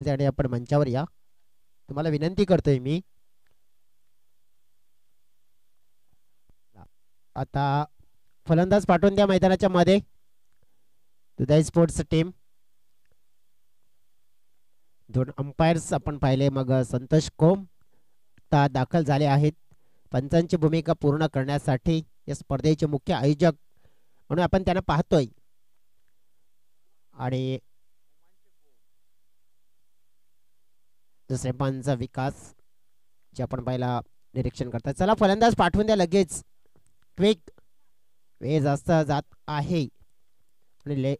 आणि आपण मंचावर या, तुम्हाला विनंती करतोय मी. आता फलंदाज पाठवून द्या मैदानाच्या मध्ये. दुधाई स्पोर्ट्स टीम, दोन अंपायर्स आपण पाहिले. मग संतोष कोम दाखल झाले आहेत पंचांची भूमिका पूर्ण करण्यासाठी. या स्पर्धेचे मुख्य आयोजक म्हणून आपण त्यांना पाहतोय. आणि दुसरे पंच विकास जे आपण पाहिला निरीक्षण करतात. चला फलंदाज पाठवून द्या लगेच, क्विक. वेळ जास्त जात आहे आणि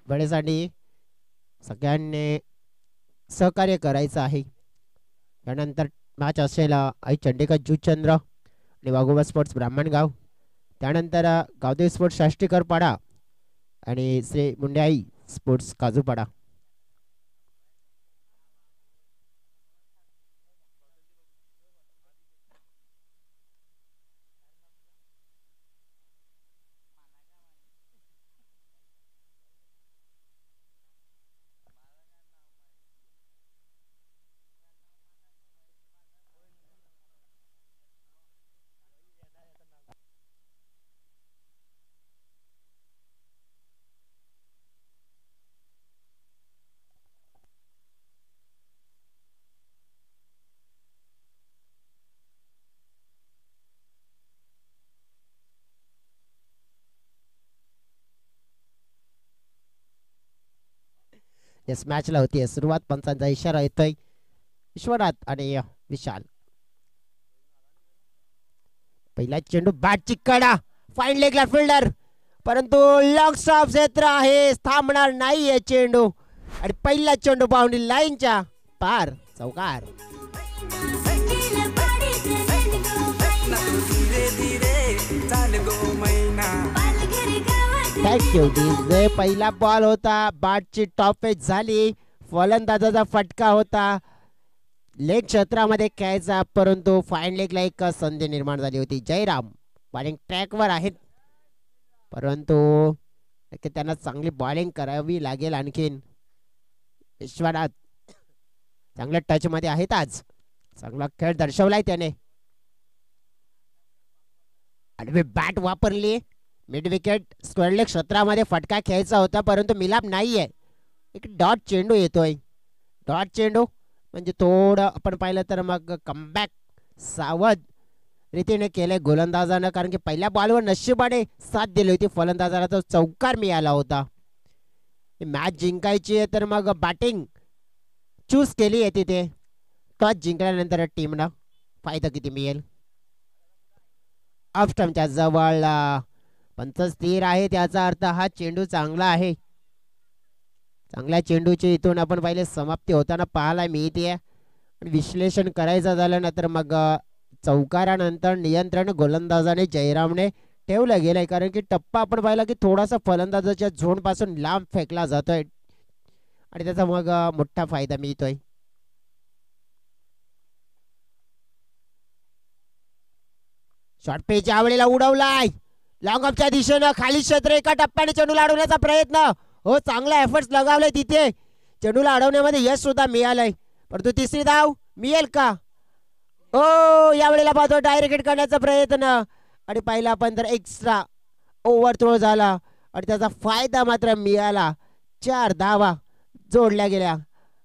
वेळेसाठी सगळ्यांनी सहकार्य करायचं आहे. त्यानंतर मॅच असेल आई चंडिका जुचंद्र आणि वाघोबा स्पोर्ट्स ब्राह्मणगाव. त्यानंतर गावदेव स्पोर्ट्स शाष्टीकरपाडा आणि श्री मुंड्याई स्पोर्ट्स काजूपाडा. येस, मॅचला होती सुरुवात. पंचांचा इशारा येतोय. विश्वनाथ आणि विशाल. पहिला चेंडू बॅटची कडा, फाईन लेगला फिल्डर, परंतु लॉंग स्टॉप क्षेत्र आहे, थांबणार नाहीये चेंडू. आणि पहिला चेंडू बाउंड्री लाईनच्या पार, चौकार. Thank you DJ. पहिला बॉल होता, बॅटची टॉप एज झाली, फलंदाजाचा फटका होता, लेग क्षेत्रामध्ये खेळायचा, परंतु फाईन लेगला एक संधी निर्माण झाली होती. जयराम बॉलिंग ट्रॅकवर आहेत, परंतु त्यांना चांगली बॉलिंग करावी लागेल आणखीन. विश्वनाथ चांगल्या टच मध्ये आहेत आज, चांगला खेळ दर्शवलाय त्याने. आणि बॅट वापरली, मिड विकेट स्क्वेअर लेग क्षेत्रामध्ये फटका खेळायचा होता, परंतु मिलाप नाहीये. एक डॉट चेंडू येतोय. डॉट चेंडू म्हणजे थोडं आपण पाहिलं तर मग कमबॅक सावध रीतीने केले गोलंदाजानं, कारण की पहिल्या बॉलवर नशिबाने साथ दिली होती फलंदाजाला, तो चौकार मिळाला होता. मॅच जिंकायची आहे तर मग बॅटिंग चूज केली आहे तिथे. टॉस जिंकल्यानंतर टीमनं फायदा किती मिळेल. ऑफ स्टंपच्या जवळ पंच स्थिर आहे, त्याचा अर्थ हा चेंडू चांगला आहे. चांगल्या चेंडूची इथून आपण पाहिले समाप्ती होताना पाहायला मिळते. विश्लेषण करायचं झालं ना तर मग चौकारानंतर नियंत्रण गोलंदाजाने जयरामने ठेवलं गेलंय, कारण की टप्पा आपण पाहिला की थोडासा फलंदाजाच्या झोन पासून लांब फेकला जातोय आणि त्याचा मग मोठा फायदा मिळतोय. शॉर्ट पिच यावेळेला उडवलाय लॉंग ऑफच्या दिशेनं, खाली क्षेत्र, एका टप्प्याने चेंडूला अडवण्याचा प्रयत्न. हो, चांगला एफर्ट्स लगावले तिथे, चेंडूला अडवण्यामध्ये यश सुद्धा मिळालंय, परंतु तिसरी धाव मिळेल का. ओ, यावेळेला पाहतो डायरेक्ट हिट करण्याचा प्रयत्न आणि पाहिला आपण तर एक्स्ट्रा ओव्हर थ्रो झाला आणि त्याचा फायदा मात्र मिळाला. 4 धावा जोडल्या गेल्या.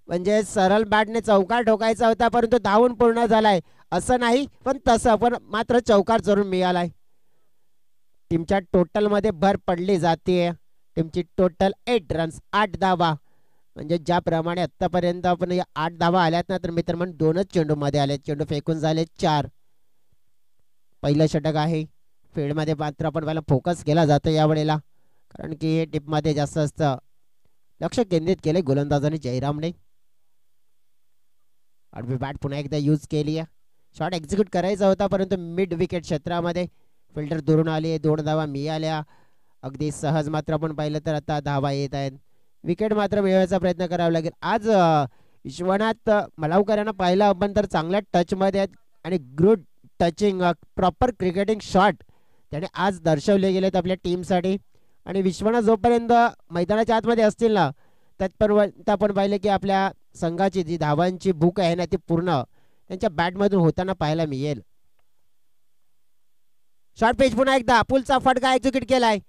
म्हणजे सरळ बॅटने चौकार ठोकायचा होता, परंतु धावून पूर्ण झालाय असं नाही, पण तसं पण मात्र चौकार जरूर मिळालाय. टीमच्या टोटल मध्ये भर पडली जाते. टीमची टोटल 8 रन्स, 8 धावा. म्हणजे ज्याप्रमाणे आतापर्यंत आपण 8 धावा आल्यात ना, तर मित्र म्हणून 2च चेंडू मध्ये आले, चेंडू फेकून झाले 4. पहिलं षटक आहे. फील्ड मध्ये मात्र आपण पहिला फोकस केला जातो यावेळेला, कारण की टीम मध्ये जास्त असतं लक्ष केंद्रित केले गोलंदाजाने जयरामने. आडवी बॅट पुन्हा एकदा यूज केली आहे. शॉट एक्झिक्यूट करायचा होता, परंतु मिड विकेट क्षेत्रामध्ये फिल्डर दुरून आले, 2 धावा मिळाल्या अगदी सहज. मात्र आपण पाहिलं तर आता धावा येत आहेत, विकेट मात्र मिळवायचा प्रयत्न करावा लागेल. आज विश्वनाथ मलावकरांना पाहिलं आपण तर चांगल्या टच मध्ये आहेत आणि good touching, proper cricketing shot त्याने आज दर्शवले गेलेत आपल्या टीमसाठी. आणि विश्वनाथ जोपर्यंत मैदानाच्या आतमध्ये असतील ना, त्यापर्यंत आपण पाहिले की आपल्या संघाची जी धावांची भूक आहे ना ती पूर्ण त्यांच्या बॅटमधून होताना पाहायला मिळेल. शॉर्ट पेच पुन्हा एकदा पुलचा फटका एक्झिक्यूट केलाय.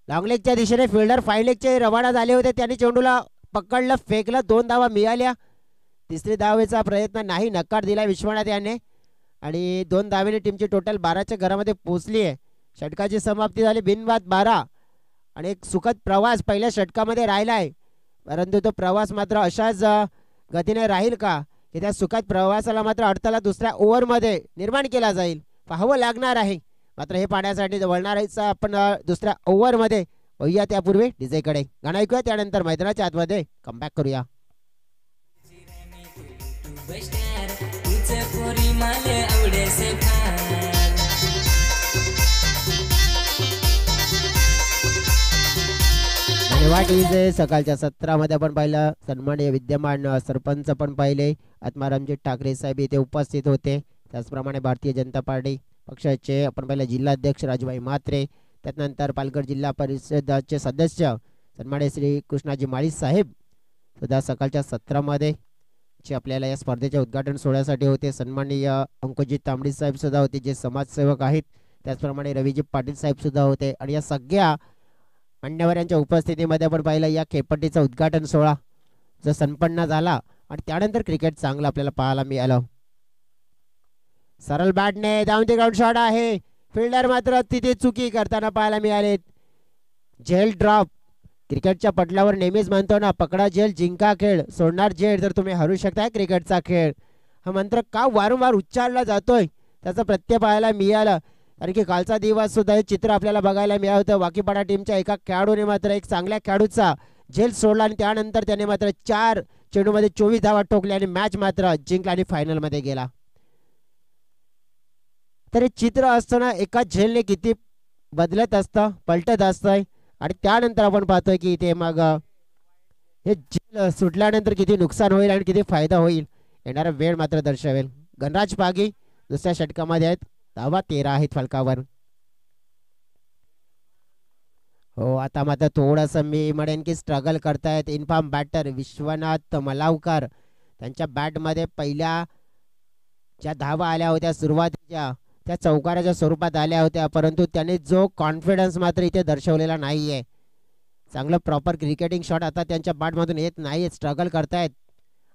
लॉंग लेगच्या दिशेने फिल्डर फाईन लेगचे रवाना झाले होते. त्यांनी चेंडूला पकडलं, फेकलं, 2 धावा मिळाल्या. तिसरी धावेचा प्रयत्न नाही, नकार दिला विश्वनाथ याने आणि 2 धावेने टीमची टोटल 12च्या घरामध्ये पोहोचली आहे. षटकाची समाप्ती झाली बिनबाद 12 आणि एक सुखद प्रवास पहिल्या षटकामध्ये राहिला आहे. परंतु तो प्रवास मात्र अशाच गतीने राहील का की त्या सुखद प्रवासाला मात्र अडथळा दुसऱ्या ओव्हरमध्ये निर्माण केला जाईल, पाहावं लागणार आहे. मात्र हे पाहण्यासाठी वळणारायचं आपण दुसऱ्या ओव्हरमध्ये होऊया. त्यापूर्वी डीजेकडे गाणं ऐकूया, त्यानंतर मैदानाच्या आतमध्ये कमबॅक करूया. सकाळच्या सत्रामध्ये आपण पाहिलं सन्माननीय विद्यमान सरपंच पण पाहिले, आत्मारामजी ठाकरे साहेब इथे उपस्थित होते. त्याचप्रमाणे भारतीय जनता पार्टी पक्षाचे आपण पाहिलं जिल्हाध्यक्ष राजूभाई म्हात्रे, त्यानंतर पालघर जिल्हा परिषदेचे सदस्य सन्माननीय श्री कृष्णाजी माळी साहेब सुद्धा सकाळच्या सत्रामध्ये जे आपल्याला या स्पर्धेच्या उद्घाटन सोहळ्यासाठी होते. सन्माननीय अंकुजी तांबडी साहेब सुद्धा होते जे समाजसेवक आहेत. त्याचप्रमाणे रवीजी पाटील साहेब सुद्धा होते आणि या सगळ्या मान्यवरांच्या उपस्थितीमध्ये आपण पाहिलं या खेळपट्टीचा उद्घाटन सोहळा जो संपन्न झाला आणि त्यानंतर क्रिकेट चांगलं आपल्याला पाहायला मिळालं. सरळ बॅटने डाऊन द ग्राउंड शॉट आहे, फिल्डर मात्र तिथे चुकी करताना पाहायला मिळाले. झेल ड्रॉप, क्रिकेटच्या पटलावर नेहमीच म्हणतो ना, पकडा झेल जिंका खेळ, सोडणार झेल तर तुम्ही हरू शकता. क्रिकेटचा खेळ हा मंत्र का वारंवार उच्चारला जातोय त्याचा प्रत्यय पाहायला मिळाला. कारण की कालचा दिवस सुद्धा हे चित्र आपल्याला बघायला मिळालं होतं. वाकीपाडा टीमच्या एका खेळाडूने मात्र एक चांगल्या खेळाडूचा झेल सोडला आणि त्यानंतर त्याने मात्र 4 चेंडूमध्ये 24 धावा ठोकल्या आणि मॅच मात्र जिंकला आणि फायनलमध्ये गेला. तर हे चित्र असताना एका झेलने किती बदलत असतं, पलटत असतंय आणि त्यानंतर आपण पाहतोय की इथे मग हे झेल सुटल्यानंतर किती नुकसान होईल आणि किती फायदा होईल येणारा वेळ मात्र दर्शवेल. गणराज पागी दुसऱ्या षटकामध्ये आहेत, धावा 13 आहेत फलकावर. हो, आता मात्र थोडंसं मी म्हणेन की स्ट्रगल करतायत इन्फॉर्म बॅटर विश्वनाथ मलावकर. त्यांच्या बॅटमध्ये पहिल्या ज्या धावा आल्या होत्या सुरुवातीच्या त्या चौकाराच्या स्वरूपात आल्या होत्या, परंतु त्याने जो कॉन्फिडन्स मात्र इथे दर्शवलेला नाहीये. चांगलं प्रॉपर क्रिकेटिंग शॉट आता त्यांच्या बॅटमधून येत नाही, स्ट्रगल करतायत.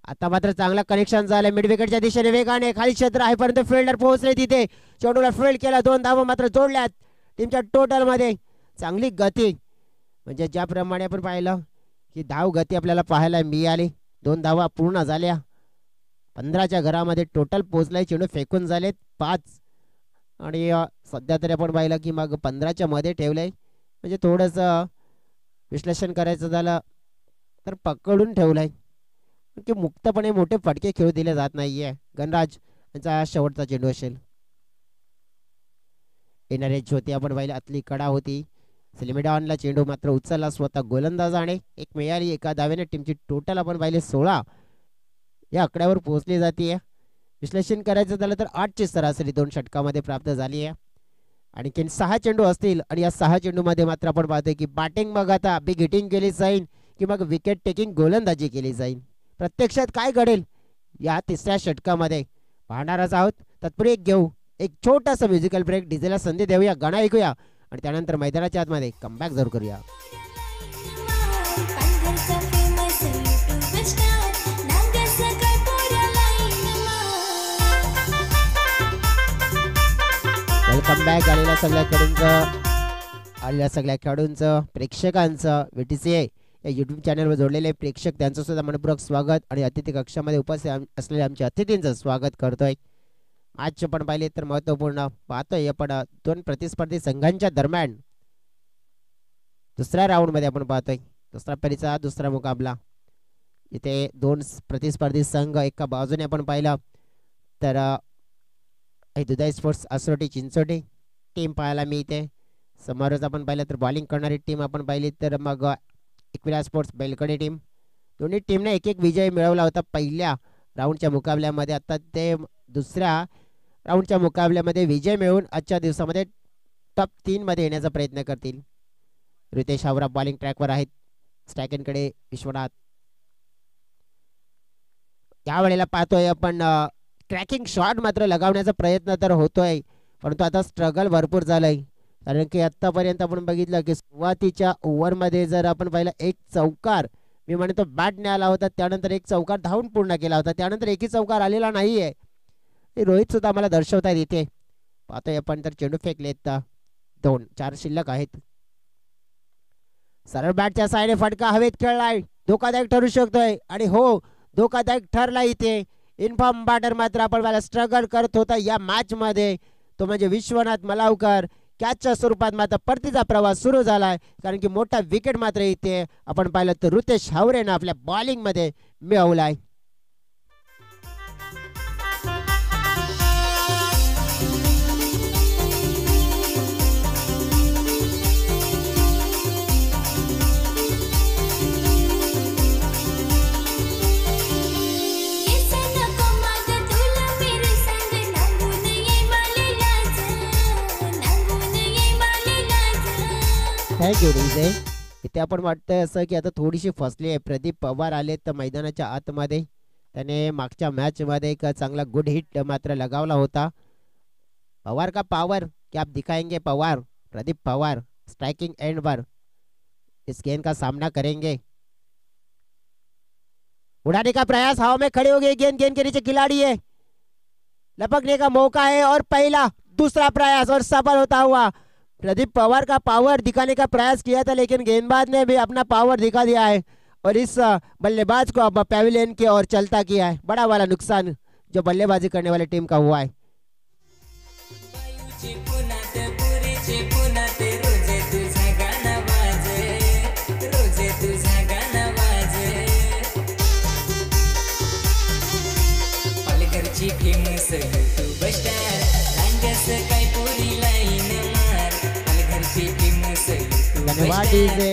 आता मात्र चांगला कनेक्शन झालं मिड विकेटच्या दिशेने वेगाने, खाली क्षेत्र आहे परंतु फिल्डर पोहोचले तिथे, चेंडूला फील्ड केला, 2 धावा मात्र जोडल्यात. टीमच्या टोटल मध्ये चांगली गती, म्हणजे ज्याप्रमाणे आपण पाहिलं की धाव गती आपल्याला पाहायला मिळाली. 2 धावा पूर्ण झाल्या, 15च्या घरामध्ये टोटल पोहोचलाय. चेंडू फेकून झालेत 5 आणि सध्या तरी आपण पाहिलं की मग 15च्या मध्ये ठेवलंय. म्हणजे थोडंसं विश्लेषण करायचं झालं तर पकडून ठेवलंय की मुक्तपणे मोठे फटके खेळू दिले जात नाहीये. गणराज यांचा शेवटचा चेंडू असेल. येणारे होती आपण पाहिलं आतली कडा होती, सिलिमिडॉनला चेंडू मात्र उचलला स्वतः गोलंदाजाने, एक मिळाली एका धावेने. टीमची टोटल आपण पाहिले 16 या आकड्यावर पोहोचली जाते. विश्लेषण करायचं झालं तर 8ची सरासरी 2 षटकामध्ये प्राप्त झाली आहे. आणखीन 6 चेंडू असतील आणि या 6 चेंडूमध्ये मात्र आपण पाहतोय की बॅटिंग मग आता बिग हिटिंग केली जाईल की मग विकेट टेकिंग गोलंदाजी केली जाईल. प्रत्यक्षात काय घडेल या 3ऱ्या षटकामध्ये पाहणारच आहोत. तत्पूर्वी घेऊ एक छोटासा म्युझिकल ब्रेक, डीजेला संधी देऊया, गाणं ऐकूया आणि त्यानंतर मैदानाच्या आतमध्ये कमबॅक जरूर करूया. वेलकम बॅक आलेल्या सगळ्या खेळाडूंचं प्रेक्षकांचं VTCA या यूट्यूब चॅनलवर जोडलेले प्रेक्षक त्यांचं सुद्धा मनपूर्वक स्वागत आणि अतिथी कक्षामध्ये उपस्थित असलेल्या आमच्या अतिथींचं स्वागत करतोय. मॅच पण पाहिले तर महत्वपूर्ण पाहतोय आपण 2 प्रतिस्पर्धी संघांच्या दरम्यान दुसऱ्या राऊंडमध्ये आपण पाहतोय दुसरा फेरीचा दुसरा मुकाबला. इथे 2 प्रतिस्पर्धी संघ एका बाजूने आपण पाहिलं तर दुधाई स्पोर्ट्स असोटी चिंचोटी टीम पाहायला मिळते. समोरच आपण पाहिलं तर बॉलिंग करणारी टीम आपण पाहिली तर मग एकविरा स्पोर्ट्स बेलकडे टीम. दोन्ही टीमने एक विजय मिळवला होता पहिल्या राऊंडच्या मुकाबल्यामध्ये. आता ते दुसऱ्या राऊंडच्या मुकाबल्यामध्ये विजय मिळवून आजच्या दिवसामध्ये टॉप 3 मध्ये येण्याचा प्रयत्न करतील. रितेश हावरा बॉलिंग ट्रॅकवर आहेत, स्टॅकेनकडे विश्वनाथ. त्यावेळेला पाहतोय आपण क्रॅकिंग शॉट मात्र लगावण्याचा प्रयत्न तर होतोय, परंतु आता स्ट्रगल भरपूर झालंय. कारण की आतापर्यंत आपण बघितलं की सुरुवातीच्या ओव्हरमध्ये जर आपण पाहिलं एक चौकार मी म्हणतो बॅटने आला होता, त्यानंतर एक चौकार धावून पूर्ण केला होता, त्यानंतर एकही चौकार आलेला नाहीये. रोहित सुद्धा आम्हाला दर्शवतात इथे. पाहतोय आपण तर चेंडू फेकलेत 2-4 शिल्लक आहेत. सरळ बॅटच्या साईडने फटका हवेत खेळलाय, धोकादायक ठरू शकतोय. आणि हो, धोकादायक ठरला इथे. इन्फॉर्म बॅटर मात्र आपण स्ट्रगल करत होता या मॅच मध्ये, तो म्हणजे विश्वनाथ मलावकर. कॅचच्या स्वरूपात मात्र परतीचा प्रवास सुरू झालाय, कारण की मोठा विकेट मात्र इथे आपण पाहिलं तर ऋतेश हावरेनं आपल्या बॉलिंग मध्ये मिळवलाय. Thank you DJ. इथे आपण वाटतंय असं की आता थोडीशी फसली आहे. प्रदीप पवार आले तर मैदानाच्या आतमध्ये, त्याने मागच्या मॅच मध्ये एक चांगला गुड हिट मात्र लगावला होता. पवार का पावर क्या आप दिखाएंगे पवार. प्रदीप पवार स्ट्राइकिंग एंड पर इस गेंद का सामना करेंगे. उड़ाने का प्रयास, हवा में खड़े हो गए गेंद, गेंद के नीचे खिलाड़ी है, लपकने का मौका है और पहला दूसरा प्रयास और सफल होता हुआ. प्रदीप पवार का पावर दिखाने का प्रयास किया था, लेकिन गेंदबाज ने भी अपना पावर दिखा दिया है और इस बल्लेबाज को अब पैविलियन की ओर चलता किया है. बड़ा वाला नुकसान जो बल्लेबाजी करने वाली टीम का हुआ है.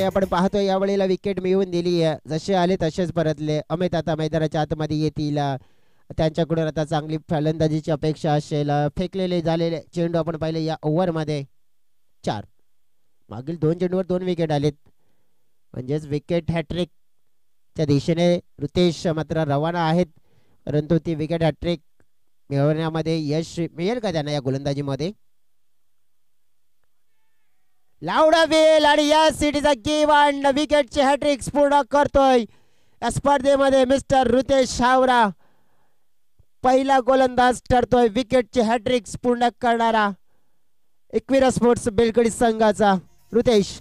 आपण पाहतोय यावेळेला विकेट मिळवून दिली आहे, जसे आले तसेच परतले. अमित आता मैदानाच्या आतमध्ये येतील, त्यांच्याकडून आता चांगली फलंदाजीची अपेक्षा असेल. फेकलेले झालेले चेंडू आपण पाहिले या ओव्हरमध्ये 4. मागील 2 चेंडूवर 2 विकेट आलेत, म्हणजेच विकेट हॅट्रिक च्या दिशेने ऋतेश मात्र रवाना आहेत. परंतु ती विकेट हॅट्रिक मिळवण्यामध्ये यश मिळेल का त्यांना या गोलंदाजीमध्ये. लावडा वेल आणि या सिटीचा गेम विकेटचे हॅट्रिक पूर्ण करतोय या स्पर्धेमध्ये मिस्टर ऋतेश हावरा. पहिला गोलंदाज ठरतोय विकेटचे हॅट्रिक पूर्ण करणारा एकविरा स्पोर्ट्स बेलकडी संघाचा ऋतेश.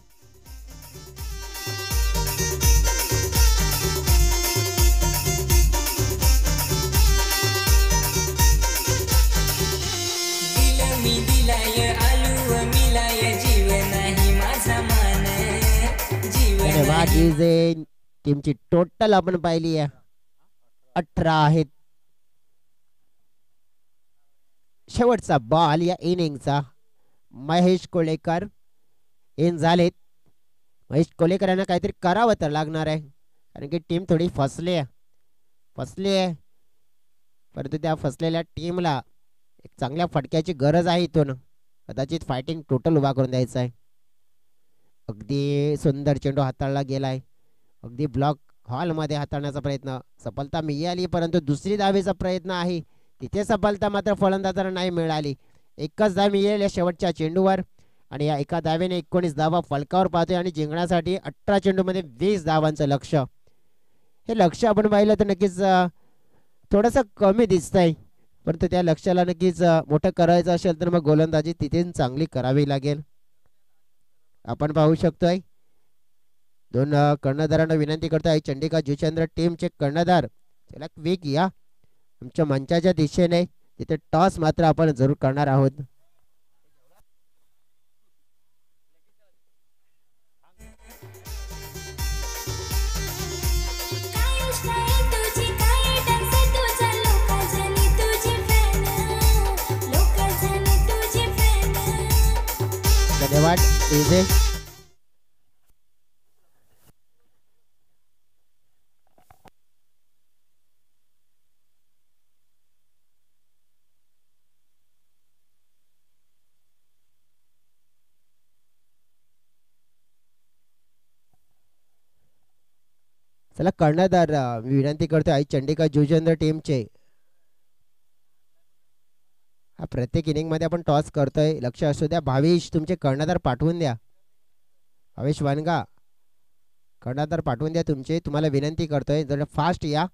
टीमची टोटल आपण पाहिली आहे 18 आहेत. शेवटचा बॉल या इनिंगचा महेश कोलेकर इन झालेत. महेश कोलेकर यांना काहीतरी करावं तर लागणार आहे, कारण की टीम थोडी फसली आहे. परंतु त्या फसलेल्या टीमला एक चांगल्या फटक्याची गरज आहे. इथून कदाचित फायटिंग टोटल उभा करून द्यायचं आहे. अगदी सुंदर चेंडू हाताळला गेलाय, अगदी ब्लॉक हॉल मध्ये हाताळण्याचा प्रयत्न, सफलता मिळाली, परंतु दुसरी धावेचा प्रयत्न आहे तिथे सफलता मात्र फलंदाजांना नाही मिळाली. एकच धाव मिळेल या शेवटच्या चेंडूवर आणि या एका धावेने 19 धावा फलकावर पाहतोय आणि जिंकण्यासाठी 18 चेंडूमध्ये 20 धावांचं लक्ष्य. हे लक्ष्य आपण पाहिलं तर नक्कीच थोडंसं कमी दिसतंय, परंतु त्या लक्ष्याला नक्कीच मोठं करायचं असेल तर मग गोलंदाजी तिथे चांगली करावी लागेल. आपण पाहू शकतोय 2 कर्णधारांना विनंती करतोय. चंडिका जुचंद्र टीमचे कर्णधार त्याला क्विक या आमच्या मंचाच्या दिशेने, तिथे टॉस मात्र आपण जरूर करणार आहोत. धन्यवाद डीजे. चला कर्णधार मी विनंती करतोय आई चंडिका जुजेंद्र टीमचे, हा प्रत्येक इनिंग मध्ये आपण टॉस करतोय, लक्ष असू द्या. भावेश तुमचे कर्णधार पाठवून द्या. भावेश वानगा कर्णधार पाठवून द्या तुमचे, तुम्हाला विनंती करतोय जरा फास्ट या.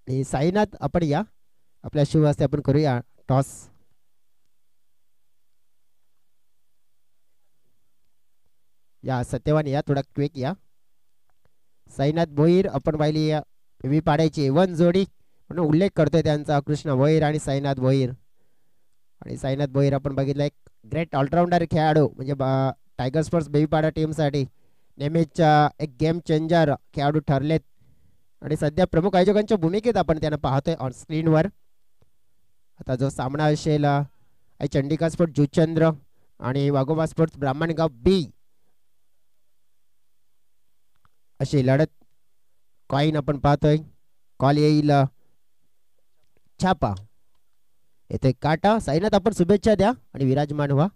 साईनाथ आपण या, आपल्या शिव हस्ते आपण करूया टॉस. या सत्यवान या, थोडा क्विक या. साईनाथ भोईर आपण पाहिली या वी पाडायची वन जोडी म्हणून उल्लेख करतोय त्यांचा, कृष्ण भोईर आणि साईनाथ भोईर. आणि साईनाथ भोईर आपण बघितलं एक ग्रेट ऑलराऊंडर खेळाडू, म्हणजे टायगर स्पोर्ट्स बेबीपाडा टीमसाठी नेहमीच एक गेम चेंजर खेळाडू ठरलेत. आणि सध्या प्रमुख आयोजकांच्या भूमिकेत आपण त्यांना पाहतोय ऑन स्क्रीनवर. आता जो सामना असेल चंडिका स्पोर्ट्स जुचंद्र आणि वाघोबा स्पोर्ट्स ब्राह्मणगाव बी अशी लढत. कॉईन आपण पाहतोय, कॉल येईल छापा, येतोय काटा. साईनाथ आपण शुभेच्छा द्या आणि विराजमान व्हा.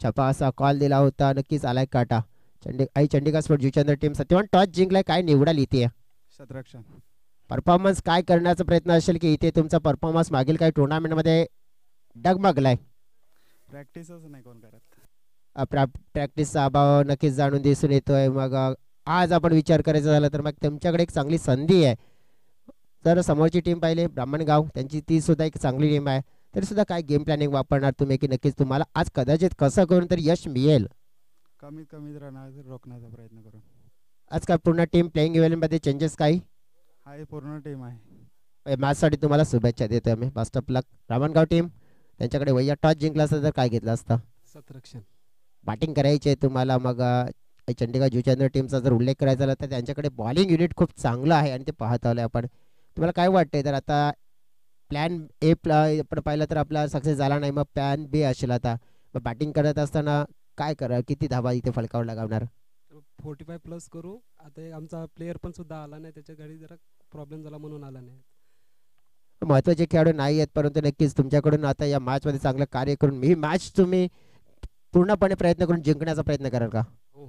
छापा असा कॉल दिला होता, नक्कीच आलाय काटा. Chandika sports Juchandra team Satyawan toss जिंकलाय, काय निवडाल इथे शतरक्षण परफॉर्मन्स काय करण्याचा प्रयत्न असेल की इथे तुमचा परफॉर्मन्स मागील काही टुर्नामेंट मध्ये डगमगलाय? प्रॅक्टिसच नाही कोण करत. प्रॅक्टिसचा अभाव नक्कीच जाणून दिसून येतोय. मग आज आपण विचार करायचा झाला तर मग तुमच्याकडे एक चांगली संधी आहे. जर समोरची टीम पाहिली ब्राह्मणगाव, त्यांची ती सुद्धा एक चांगली टीम आहे, तरी सुद्धा काय गेम प्लॅनिंग वापरणार तुम्ही की नक्कीच तुम्हाला आज कदाचित कसं करून तर यश मिळेल? कमीत कमीत राहणार रोखण्याचा प्रयत्न करू. आज काय पूर्ण टीम प्लेइंग इलेव्हन मध्ये चेंजेस काही हा पूर्ण टीम आहे. मॅचसाठी तुम्हाला शुभेच्छा देतोय आम्ही. Best of luck. Brahmangaon team त्यांच्याकडे वैया टॉस जिंकला असता तर काय घेतलं असतं? शतरक्षण बॅटिंग करायची आहे तुम्हाला. मग चंडिका जुचंद्र टीमचा जर उल्लेख करायचा झाला तर त्यांच्याकडे बॉलिंग युनिट खूप चांगलं आहे आणि ते पाहत आलोय आपण. तुम्हाला काय वाटतंय तर आता प्लॅन ए आपण पाहिलं तर आपला सक्सेस झाला नाही, मग प्लॅन बी असेल आता. मग बॅटिंग करत असताना काय करा, किती धावा इथे फलकावर लगावणार? 45 प्लस करू. आता आमचा प्लेयर पण सुद्धा आला नाही, त्याच्या घरी जरा प्रॉब्लेम झाला म्हणून आला नाही. महत्वाचे खेळाडू नाही आहेत, परंतु नक्कीच तुमच्याकडून आता या मॅच मध्ये चांगलं कार्य करून ही मॅच तुम्ही पूर्णपणे प्रयत्न करून जिंकण्याचा प्रयत्न कराल का? हो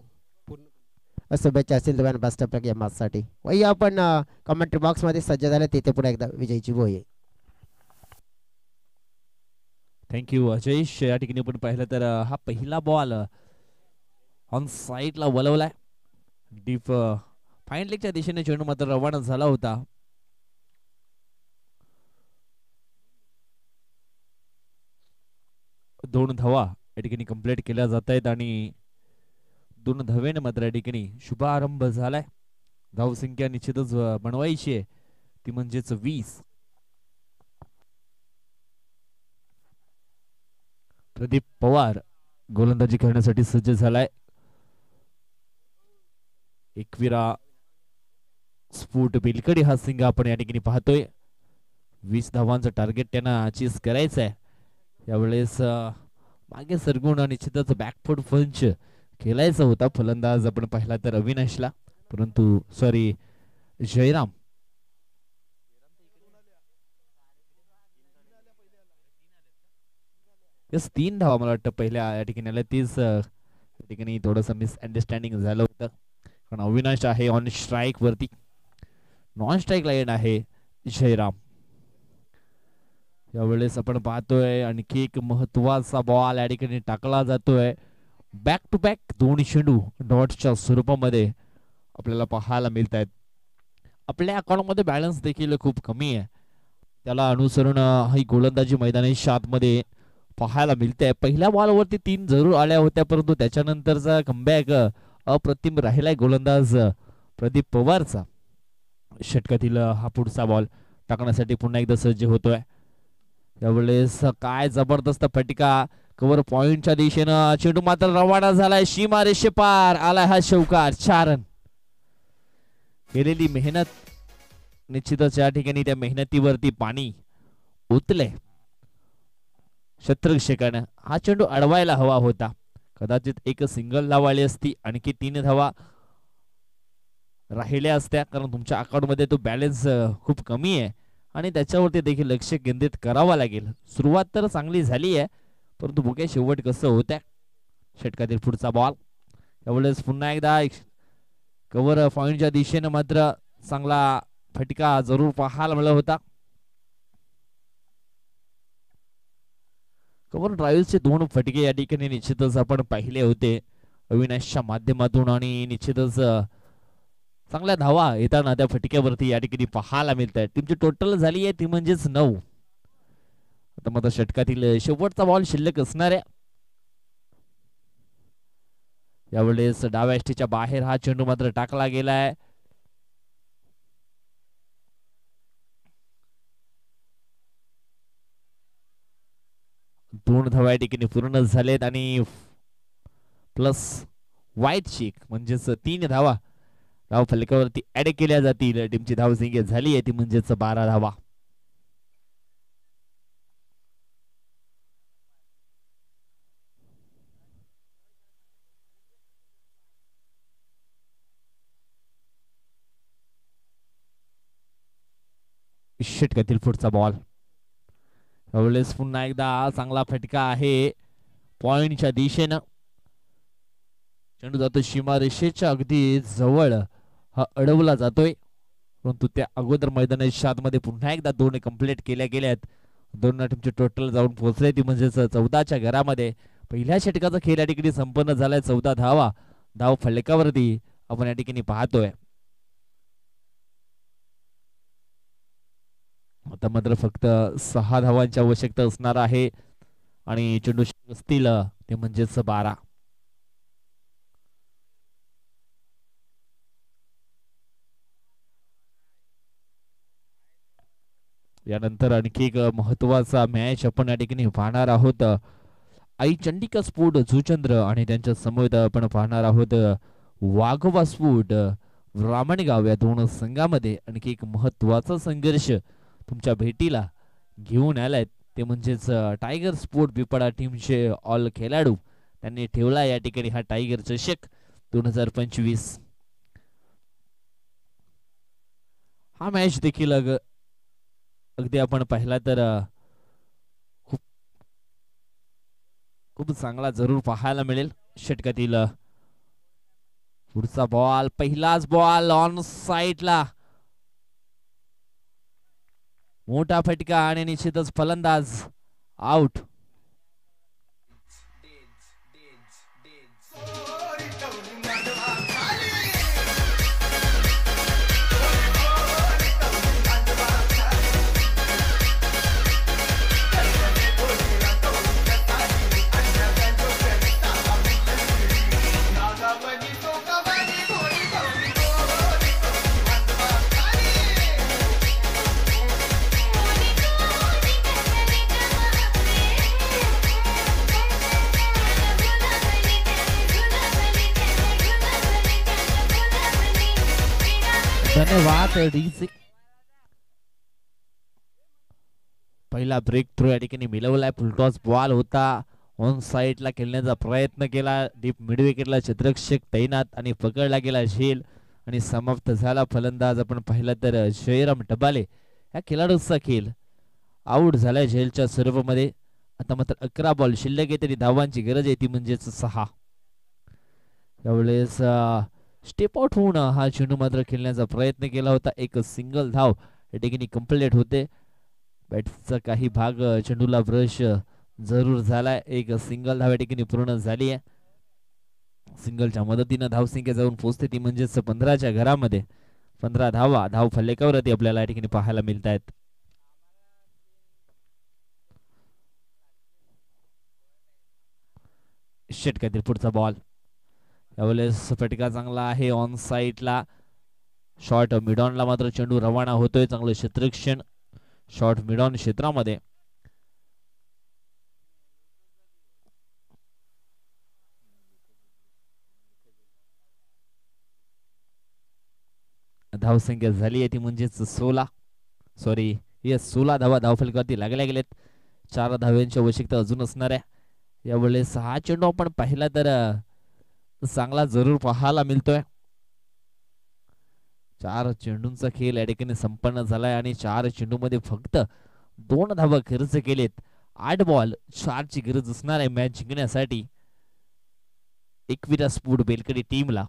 पूर्ण. शुभेच्छा असतील तुम्हाला बेस्ट ऑफ लक या मॅच साठी. वही आपण कमेंट्री बॉक्स मध्ये सज्ज झाले, तिथे पुन्हा एकदा विजयची होई. थँक्यू अजयश. या ठिकाणी आपण पाहिलं तर हा पहिला बॉल ऑन साईडला वळवलाय. डीप फाईन लेगच्या दिशेने चेंडू मात्र रवाना झाला होता. दोन धावा या ठिकाणी कंप्लीट केल्या जात आहेत आणि 2 धावेने मात्र या ठिकाणी शुभारंभ झालाय. धावसंख्या निश्चितच बनवायची आहे, ती म्हणजेच 20. प्रदीप पवार गोलंदाजी खेळण्यासाठी सज्ज झालाय. एकविरा स्फोट बिलकडी हा सिंग आपण या ठिकाणी पाहतोय. 20 धावांचं टार्गेट त्यांना अचीव करायचं आहे. यावेळेस मागे सरगुण निश्चितच बॅकफूट पंच खेळायचा होता फलंदाज आपण पाहिला तर अविनाशला, परंतु सॉरी जयराम यस 3 धावा मला वाटतं पहिल्या या ठिकाणी आल्या. तीच या ठिकाणी थोडंसं मिसअंडरस्टँडिंग झालं होतं, कारण अविनाश आहे ऑन स्ट्राईक वरती, नॉन स्ट्राईक लाईन आहे जयराम. यावेळेस आपण पाहतोय आणखी एक महत्वाचा बॉल या ठिकाणी टाकला जातोय. बॅक टू बॅक 2 चेंडू डॉट्सच्या स्वरूपामध्ये आपल्याला पाहायला मिळत आहेत. आपल्या अकाउंटमध्ये बॅलन्स देखील खूप कमी आहे, त्याला अनुसरून ही गोलंदाजी मैदानी शातमध्ये पाहायला मिळते. पहिल्या बॉलवरती 3 जरूर आल्या होत्या, परंतु त्याच्यानंतरचा कमबॅक अप्रतिम राहिलाय गोलंदाज प्रदीप पवारचा. षटकातील हा पुढचा बॉल टाकण्यासाठी पुन्हा एकदा सज्ज होतोय. यावेळेस काय जबरदस्त फटका कव्हर पॉइंटच्या दिशेनं, चेंडू मात्र रवाना झालाय, सीमा रेषे पार आलाय हा चौकार. 4 रन. केलेली मेहनत निश्चितच या ठिकाणी त्या मेहनतीवरती पाणी उतले. क्षेत्ररक्षकानं हा चेंडू अडवायला हवा होता, कदाचित एक सिंगल लावायली असती, आणखी 3 धावा राहिल्या असत्या, कारण तुमच्या अकाउंट मध्ये तो बॅलन्स खूप कमी आहे आणि त्याच्यावरती देखील लक्ष केंद्रित करावं लागेल. सुरुवात तर चांगली झाली आहे, परंतु बघूया शेवट कसं होत्या. षटकातील पुढचा बॉल. त्यावेळेस पुन्हा एकदा कव्हर पॉइंटच्या दिशेने मात्र चांगला फटका जरूर पाहायला मिळत होता. कव्हर ड्राईव्हचे 2 फटके या ठिकाणी निश्चितच आपण पाहिले होते अविनाशच्या माध्यमातून आणि निश्चितच चांगल्या धावा येताना त्या फटक्यावरती या ठिकाणी पाहायला मिळत आहेत. टीमची टोटल झाली आहे ती म्हणजेच 9. आता मात्र षटकातील शेवटचा बॉल शिल्लक असणार आहे. यावेळेस डाव्या एष्टीच्या बाहेर हा चेंडू मात्र टाकला गेलाय. दोन धावा या ठिकाणी पूर्ण झालेत आणि प्लस वाईट चेक म्हणजेच 3 धावा धाव फलकावरती ऍड केल्या जातील. टीमची धावसंख्या झाली आहे ती म्हणजेच 12 धावा. षटकातील पुढचा बॉल. यावेळेस पुन्हा एकदा चांगला फटका आहे पॉइंटच्या दिशेनं. चेंडू जातो सीमारेषेच्या अगदी जवळ हा अडवला जातोय परंतु त्या अगोदर मैदानाच्या आतमध्ये पुन्हा एकदा 2 कंप्लीट केल्या गेल्यात. 2 टीमचे टोटल जाऊन पोहोचले ती म्हणजेच 14च्या घरामध्ये. पहिल्या षटकाचा खेळ या ठिकाणी संपन्न झालाय. 14 धावा धाव फलकावरती आपण या ठिकाणी पाहतोय. आता मात्र फक्त 6 धावांची आवश्यकता असणार आहे आणि चेंडू असतील ते म्हणजेच 12. यानंतर आणखी एक महत्वाचा मॅच आपण या ठिकाणी पाहणार आहोत. आई चंडिका स्पोर्ट जुचंद्र आणि त्यांच्या समवेत आपण पाहणार आहोत वाघोबा स्पोर्ट रामणगाव या 2 संघामध्ये आणखी एक महत्वाचा संघर्ष तुमच्या भेटीला घेऊन आलाय. ते म्हणजेच टायगर स्पोर्ट बिपाडा टीमचे ऑल खेळाडू त्यांनी ठेवला या ठिकाणी हा टायगर चषक 2025. हा मॅच देखील अगदी आपण पाहिला तर खूप चांगला जरूर पाहायला मिळेल. षटकातील पुढचा बॉल पहिलाच बॉल ऑन साइडला मोठा फटका आणि निश्चितच फलंदाज आउट. धन्यवाद डीसी. पहिला ब्रेक थ्रू या ठिकाणी मिळवलाय. फुलटॉस बॉल होता ऑन साइडला खेळण्याचा प्रयत्न केला. डीप मिड विकेटला क्षेत्ररक्षक तैनात आणि पकडला गेला झेल आणि समाप्त झाला. फलंदाज आपण पाहिला तर जयराम टबाले या खेळाडूचा खेळ आउट झालाय झेलच्या स्वरूपामध्ये. आता मात्र 11 बॉल शिल्लक आहे तरी धावांची गरज आहे ती म्हणजेच 6. यावेळेस स्टेप आउट होऊन हा चेंडू मात्र खेळण्याचा प्रयत्न केला होता. एक सिंगल धाव या ठिकाणी कंप्लीट होते. बॅटचा काही भाग चेंडूला ब्रश जरूर झालाय. एक सिंगल धाव या ठिकाणी पूर्ण झाली आहे. सिंगलच्या मदतीनं धावसंख्या जाऊन पोहोचते ती म्हणजेच 15च्या घरामध्ये. 15 धावा धाव फलकावरती आपल्याला या ठिकाणी पाहायला मिळत आहेत. षटकातील पुढचा बॉल. यावेळेस फटका चांगला आहे ऑन साइडला. शॉर्ट मिडॉनला मात्र चेंडू रवाना होतोय. चांगलं क्षेत्ररक्षण शॉर्ट मिडॉन क्षेत्रामध्ये. धावसंख्या झाली आहे ती म्हणजेच 16 धावा धावफलकावरती लागल्या गेलेत. 4 धाव्यांची आवश्यकता अजून असणार आहे. यावेळेस हा चेंडू आपण पाहिला तर चांगला जरूर पाहायला मिळतोय. 4 चेंडूंचा खेळ या ठिकाणी संपन्न झालाय आणि 4 चेंडू मध्ये फक्त 2 धावा खर्च केलेत. 8 बॉल 4 ची गरज असणार आहे मॅच जिंकण्यासाठी. एकविरा स्पोर्ट बेलकडी टीमला.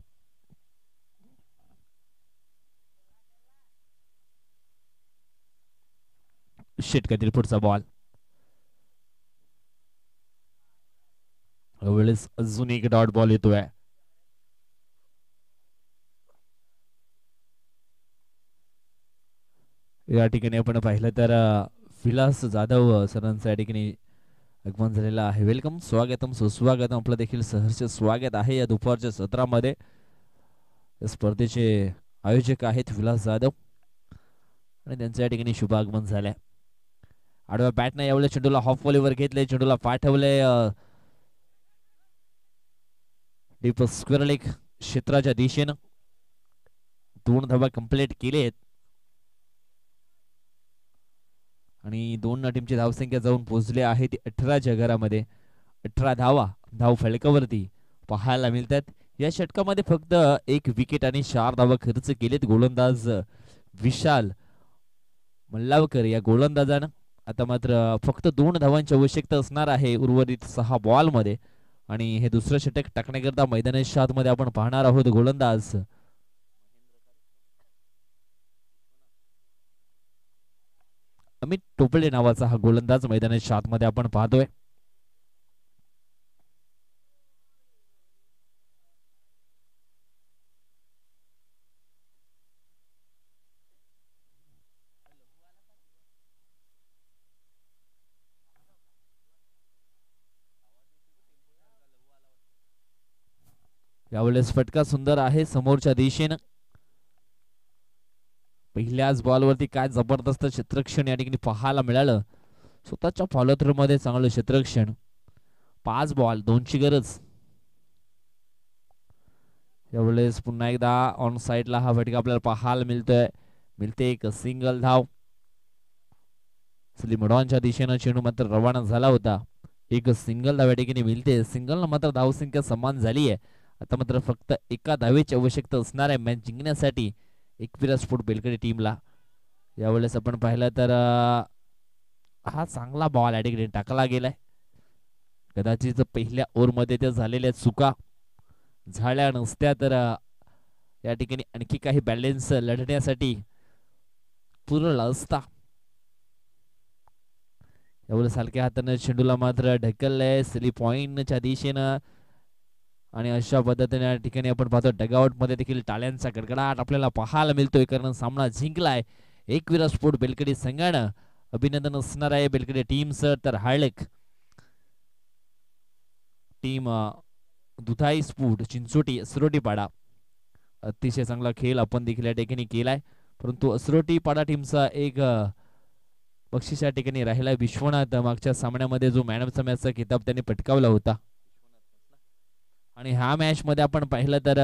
षटकातील पुढचा बॉल. वेळेस अजून एक डॉट बॉल येतोय. या ठिकाणी आपण पाहिलं तर विलास जाधव सरांचं या ठिकाणी आगमन झालेलं आहे. वेलकम, स्वागतम, सुस्वागतम. आपलं देखील सहर्ष स्वागत आहे या दुपारच्या सत्रामध्ये. स्पर्धेचे आयोजक आहेत विलास जाधव आणि त्यांचं या ठिकाणी शुभ आगमन झालंय. आडव्या बॅटने यावेळेस चेंडूला हाफ व्हॉलीवर घेतले, चेंडूला पाठवले डीप स्क्वेअर लेग क्षेत्राच्या दिशेनं. 2 धावा कंप्लीट केलेत आणि 2 टीमची धावसंख्या जाऊन पोहोचली आहे ती 18च्या घरामध्ये. 18 धावा धाव फलकावरती पाहायला मिळतात. या षटकामध्ये फक्त 1 विकेट आणि 4 धावा खर्च केलेत गोलंदाज विशाल मल्लावकर या गोलंदाजानं. आता मात्र फक्त 2 धावांची आवश्यकता असणार आहे उर्वरित 6 बॉल मध्ये आणि हे दुसरं षटक टाकण्याकरता मैदानाच्या आतमध्ये आपण पाहणार आहोत गोलंदाज अमित टोपले नावाचा हा गोलंदाज मैदानाच्या आतमध्ये आपण पाहतोय. यावेळेस फटका सुंदर आहे समोरच्या दिशेनं. पहिल्याच बॉलवरती काय जबरदस्त क्षेत्ररक्षण या ठिकाणी पाहायला मिळालं. स्वतःच्या फॉलोथ्रू मध्ये चांगलं क्षेत्ररक्षण. 5 बॉल 2ची गरज. यावेळेस पुन्हा एकदा ऑन साइडला हा फटका आपल्याला पाहायला मिळतोय. मिळते एक सिंगल धाव. स्लिमडॉनच्या दिशेनं चेंडू मात्र रवाना झाला होता. एक सिंगल धाव या ठिकाणी मिळते. सिंगल मात्र धावसंख्या समान झाली आहे. आता मात्र फक्त एका धावेची आवश्यकता असणार आहे मॅच जिंकण्यासाठी एकविरा स्पोर्ट बेलकडी टीमला. यावेळेस आपण पाहिलं तर हा चांगला बॉल या ठिकाणी टाकला गेलाय. कदाचित पहिल्या ओव्हरमध्ये त्या झालेल्या चुका झाल्या नसत्या तर या ठिकाणी आणखी काही बॅलन्स लढण्यासाठी पुरला असता. यावेळेस हलक्या हाताने चेंडूला मात्र ढकललंय स्लिप पॉइंटच्या दिशेनं आणि अशा पद्धतीने या ठिकाणी आपण पाहतो डगआउट मध्ये देखील टाळ्यांचा गडगडाट आपल्याला पाहायला मिळतोय कारण सामना जिंकलाय एकविरा स्पोर्ट बेलकडी संघानं. अभिनंदन असणार आहे बेलकडी टीमचं. तर हार्दिक टीम दुधाई स्पोर्ट चिंचोटी असरोटीपाडा अतिशय चांगला खेळ आपण देखील या ठिकाणी केलाय. परंतु असरोटीपाडा टीमचा एक बक्षीस या ठिकाणी राहिला. विश्वनाथ मागच्या सामन्यामध्ये जो मॅन ऑफ द मॅचचा किताब त्यांनी पटकावला होता आणि ह्या मॅच मध्ये आपण पाहिलं तर